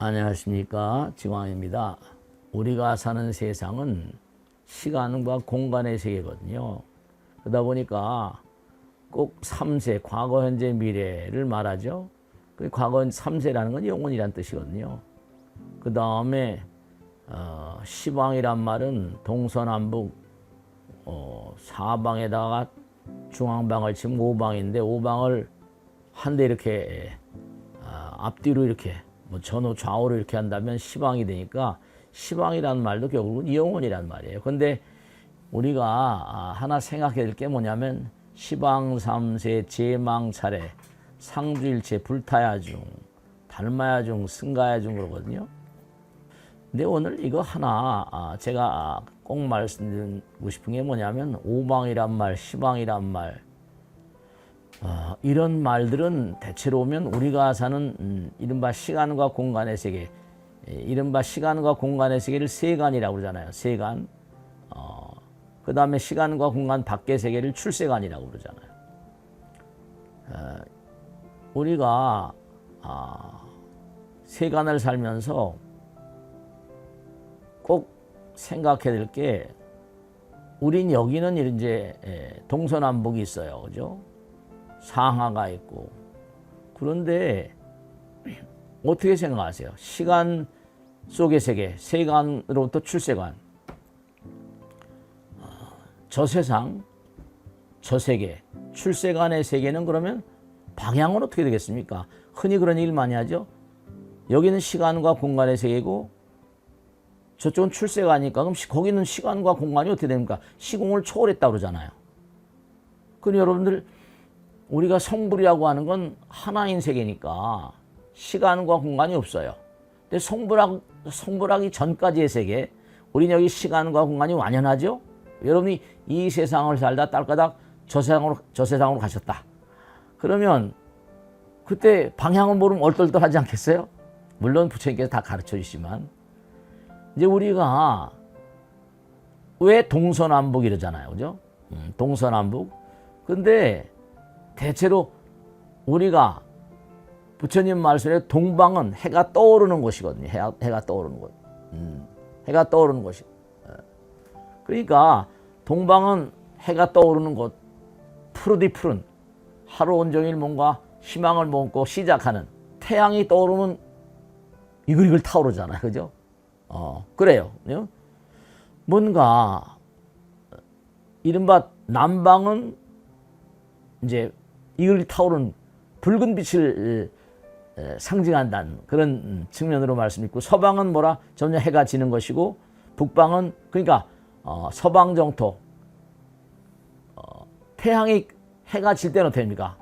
안녕하십니까, 지광입니다. 우리가 사는 세상은 시간과 공간의 세계거든요. 그러다 보니까 꼭 3세, 과거, 현재, 미래를 말하죠. 그 과거 3세라는 건 영혼이란 뜻이거든요. 그 다음에 시방이란 말은 동서남북 사방에다가 중앙방을 치면 오방인데, 오방을 한데 이렇게 앞뒤로 이렇게 전후 좌우로 이렇게 한다면 시방이 되니까, 시방이란 말도 결국은 영혼이란 말이에요. 근데 우리가 하나 생각해야 될 게 뭐냐면, 시방 삼세 제망차례 상주일체 불타야중 닮아야중 승가야중 그러거든요. 근데 오늘 이거 하나 제가 꼭 말씀드리고 싶은 게 뭐냐면, 오방이란 말, 시방이란 말, 이런 말들은 대체로 오면 우리가 사는 이른바 시간과 공간의 세계, 이른바 시간과 공간의 세계를 세간이라고 그러잖아요. 세간. 그 다음에 시간과 공간 밖의 세계를 출세간이라고 그러잖아요. 우리가 세간을 살면서 꼭 생각해야 될 게, 우린 여기는 이제 동서남북이 있어요. 그죠? 상하가 있고. 그런데 어떻게 생각하세요? 시간 속의 세계, 세간으로부터 출세간, 저 세상, 저 세계, 출세간의 세계는 그러면 방향은 어떻게 되겠습니까? 흔히 그런 얘기를 많이 하죠. 여기는 시간과 공간의 세계고 저쪽은 출세가니까, 그럼 거기는 시간과 공간이 어떻게 됩니까? 시공을 초월했다고 그러잖아요. 그럼 여러분들, 우리가 성불이라고 하는 건 하나인 세계니까 시간과 공간이 없어요. 근데 성불하기 전까지의 세계, 우리는 여기 시간과 공간이 완연하죠? 여러분이 이 세상을 살다 딸까닥 저 세상으로 가셨다. 그러면 그때 방향을 모르면 얼떨떨하지 않겠어요? 물론 부처님께서 다 가르쳐 주시지만, 이제 우리가 왜 동서남북 이러잖아요. 그죠? 동서남북. 근데 대체로 우리가 부처님 말씀에 동방은 해가 떠오르는 곳이거든요. 해가 떠오르는 곳. 해가 떠오르는 곳이. 그러니까 동방은 해가 떠오르는 곳, 푸르디푸른 하루 온종일 뭔가 희망을 먹고 시작하는, 태양이 떠오르면 이글이글 타오르잖아요. 그죠? 그래요. 뭔가 이른바 남방은 이제 이글이 타오르는 붉은 빛을 상징한다는 그런 측면으로 말씀드리고, 서방은 뭐라? 점점 해가 지는 것이고, 북방은 그러니까 서방 정토, 태양이 해가 질 때는 어떻게 됩니까?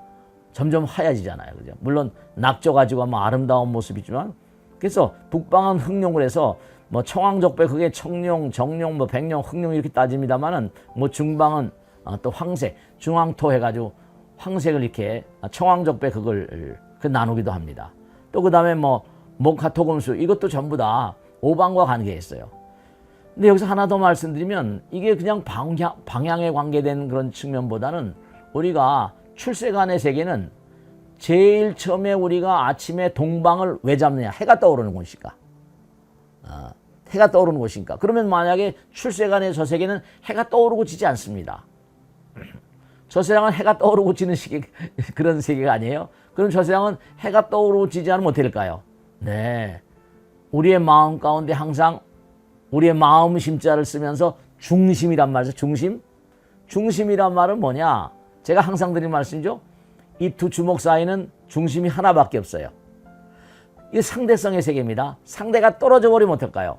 점점 하얘지잖아요. 그죠? 물론 낙져가지고 하면 아름다운 모습이지만, 그래서 북방은 흑룡을 해서 뭐 청황적배, 그게 청룡, 정룡, 뭐 백룡, 흑룡 이렇게 따집니다만은, 뭐 중방은 또 황색, 중황토 해가지고 황색을 이렇게 청황적배 그걸 나누기도 합니다. 또 그 다음에 뭐 목화토금수, 이것도 전부 다 오방과 관계있어요. 근데 여기서 하나 더 말씀드리면, 이게 그냥 방향에 관계된 그런 측면보다는, 우리가 출세간의 세계는 제일 처음에 우리가 아침에 동방을 왜 잡느냐? 해가 떠오르는 곳이니까. 해가 떠오르는 곳이니까. 그러면 만약에 출세간의 저 세계는 해가 떠오르고 지지 않습니다. 저 세상은 해가 떠오르고 지는 그런 세계가 아니에요. 그럼 저 세상은 해가 떠오르고 지지 않으면 어떻게 될까요? 네, 우리의 마음 가운데 항상 우리의 마음 심자를 쓰면서 중심이란 말이죠. 중심이란 말은 뭐냐? 제가 항상 드리는 말씀이죠. 이 두 주먹 사이는 중심이 하나밖에 없어요. 이게 상대성의 세계입니다. 상대가 떨어져 버리면 어떨까요?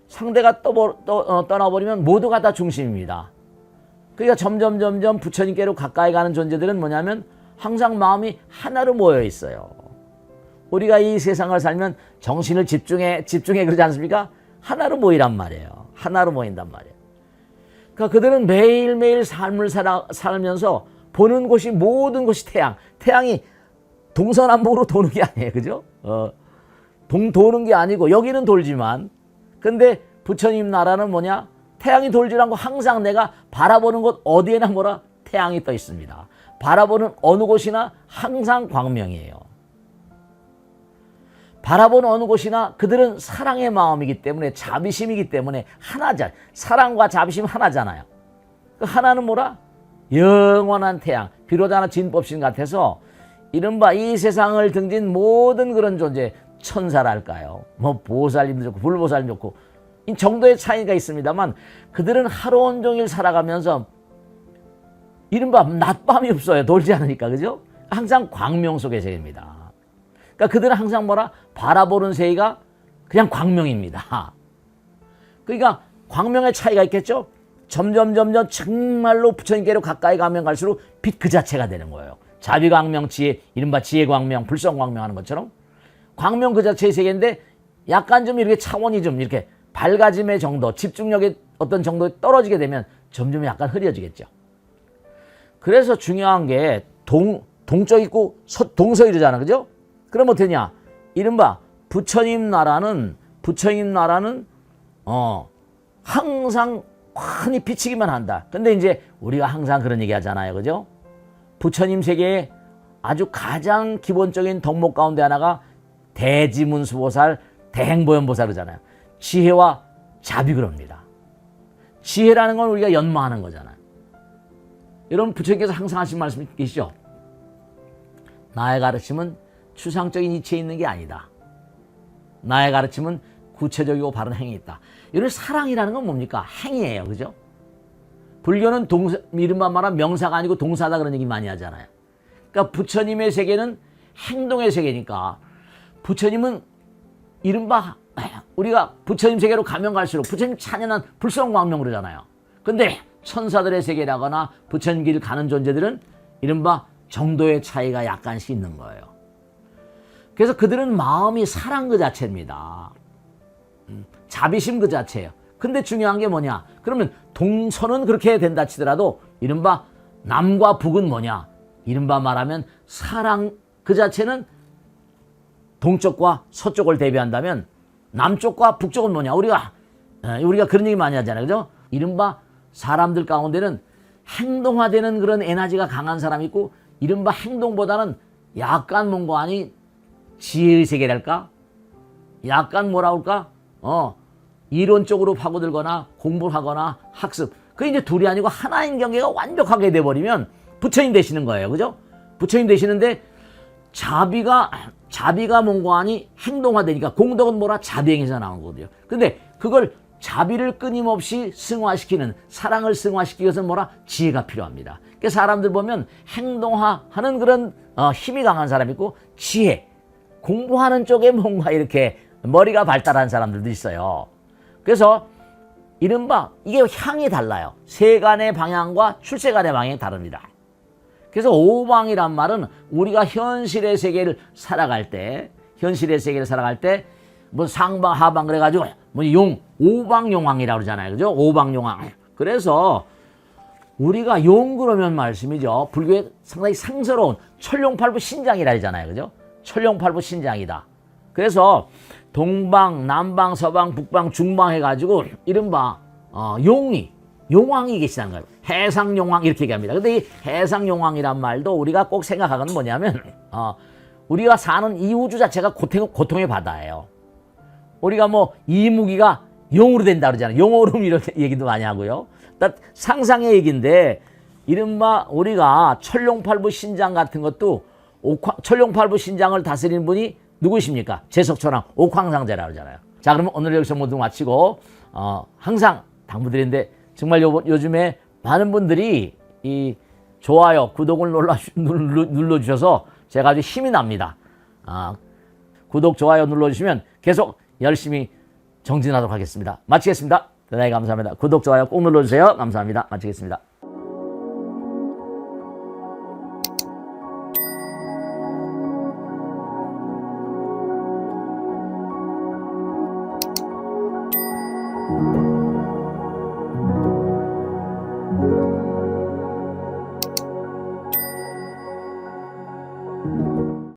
상대가 떠나버리면 모두가 다 중심입니다. 그러니까 점점 부처님께로 가까이 가는 존재들은 뭐냐면, 항상 마음이 하나로 모여 있어요. 우리가 이 세상을 살면 정신을 집중해 그러지 않습니까? 하나로 모이란 말이에요. 하나로 모인단 말이에요. 그러니까 그들은 매일매일 삶을 살면서 보는 곳이, 모든 곳이 태양이 동서남북으로 도는 게 아니에요. 그죠? 도는 게 아니고, 여기는 돌지만, 근데 부처님 나라는 뭐냐? 태양이 돌지 않고 항상 내가 바라보는 곳 어디에나 뭐라? 태양이 떠 있습니다. 바라보는 어느 곳이나 항상 광명이에요. 바라보는 어느 곳이나 그들은 사랑의 마음이기 때문에, 자비심이기 때문에 하나잖아요. 사랑과 자비심 하나잖아요. 그 하나는 뭐라? 영원한 태양, 비로자 하나 진법신 같아서 이른바 이 세상을 등진 모든 그런 존재, 천사랄까요? 뭐 보살님도 좋고 불보살님 좋고 이 정도의 차이가 있습니다만 그들은 하루 온종일 살아가면서 이른바 낮밤이 없어요. 돌지 않으니까. 그죠? 항상 광명 속의 세계입니다. 그러니까 그들은 항상 뭐라? 바라보는 세계가 그냥 광명입니다. 그러니까 광명의 차이가 있겠죠? 점점 정말로 부처님께로 가까이 가면 갈수록 빛 그 자체가 되는 거예요. 자비광명, 지혜, 이른바 지혜광명, 불성광명 하는 것처럼 광명 그 자체의 세계인데 약간 좀 이렇게 차원이 좀 이렇게 밝아짐의 정도, 집중력의 어떤 정도에 떨어지게 되면 점점 약간 흐려지겠죠. 그래서 중요한 게 동쪽 있고 동서 이러잖아. 그죠? 그럼 어떠냐? 이른바 부처님 나라는 항상 환히 비치기만 한다. 근데 이제 우리가 항상 그런 얘기 하잖아요. 그죠? 부처님 세계에 아주 가장 기본적인 덕목 가운데 하나가 대지문수보살, 대행보현보살이잖아요. 지혜와 자비그럽니다. 지혜라는 건 우리가 연마하는 거잖아요. 여러분 부처님께서 항상 하신 말씀이 계시죠? 나의 가르침은 추상적인 이치에 있는 게 아니다. 나의 가르침은 구체적이고 바른 행위 있다. 이런 사랑이라는 건 뭡니까? 행위예요. 그죠? 불교는 이른바 말하면 명사가 아니고 동사다 그런 얘기 많이 하잖아요. 그러니까 부처님의 세계는 행동의 세계니까 부처님은 이른바 우리가 부처님 세계로 가면 갈수록 부처님 찬연한 불성광명 그러잖아요. 근데 천사들의 세계라거나 부처님 길 가는 존재들은 이른바 정도의 차이가 약간씩 있는 거예요. 그래서 그들은 마음이 사랑 그 자체입니다. 자비심 그 자체예요. 근데 중요한 게 뭐냐? 그러면 동서는 그렇게 된다 치더라도 이른바 남과 북은 뭐냐? 이른바 말하면 사랑 그 자체는 동쪽과 서쪽을 대비한다면 남쪽과 북쪽은 뭐냐? 우리가 그런 얘기 많이 하잖아요. 그죠? 이른바 사람들 가운데는 행동화되는 그런 에너지가 강한 사람이 있고 이른바 행동보다는 약간 뭔가 아니 지혜의 세계랄까? 약간 뭐라 할까? 이론적으로 파고들거나 공부를 하거나 학습. 그게 이제 둘이 아니고 하나인 경계가 완벽하게 돼버리면 부처님 되시는 거예요. 그죠? 부처님 되시는데 자비가 뭔가 아니 행동화되니까 공덕은 뭐라? 자비행에서 나온 거거든요. 근데 그걸 자비를 끊임없이 승화시키는 사랑을 승화시키기 위해서는 뭐라? 지혜가 필요합니다. 그러니까 사람들 보면 행동화하는 그런 힘이 강한 사람이 있고 지혜, 공부하는 쪽에 뭔가 이렇게 머리가 발달한 사람들도 있어요. 그래서 이른바 이게 향이 달라요. 세간의 방향과 출세간의 방향이 다릅니다. 그래서 오방이란 말은 우리가 현실의 세계를 살아갈 때 뭐 상방 하방 그래가지고 뭐 오방용왕이라고 그러잖아요. 그죠? 오방용왕. 그래서 우리가 용 그러면 말씀이죠. 불교에 상당히 상스러운 천룡팔부 신장이라 하잖아요. 그죠? 천룡팔부 신장이다. 그래서 동방, 남방, 서방, 북방, 중방 해가지고 이른바 용왕이 계시다는 거예요. 해상용왕 이렇게 얘기합니다. 근데 이 해상용왕이란 말도 우리가 꼭 생각하는 건 뭐냐면 우리가 사는 이 우주 자체가 고통의 바다예요. 우리가 뭐 이무기가 용으로 된다 그러잖아요. 용오름 이런 얘기도 많이 하고요. 상상의 얘기인데 이른바 우리가 천룡팔부 신장 같은 것도 천룡팔부 신장을 다스리는 분이 누구십니까? 제석천왕 옥황상제라고 그러잖아요. 자, 그러면 오늘 여기서 모두 마치고 항상 당부드리는데 정말 요즘에 많은 분들이 이 좋아요, 구독을 눌러주셔서 제가 아주 힘이 납니다. 구독, 좋아요 눌러주시면 계속 열심히 정진하도록 하겠습니다. 마치겠습니다. 대단히 감사합니다. 구독, 좋아요 꼭 눌러주세요. 감사합니다. 마치겠습니다.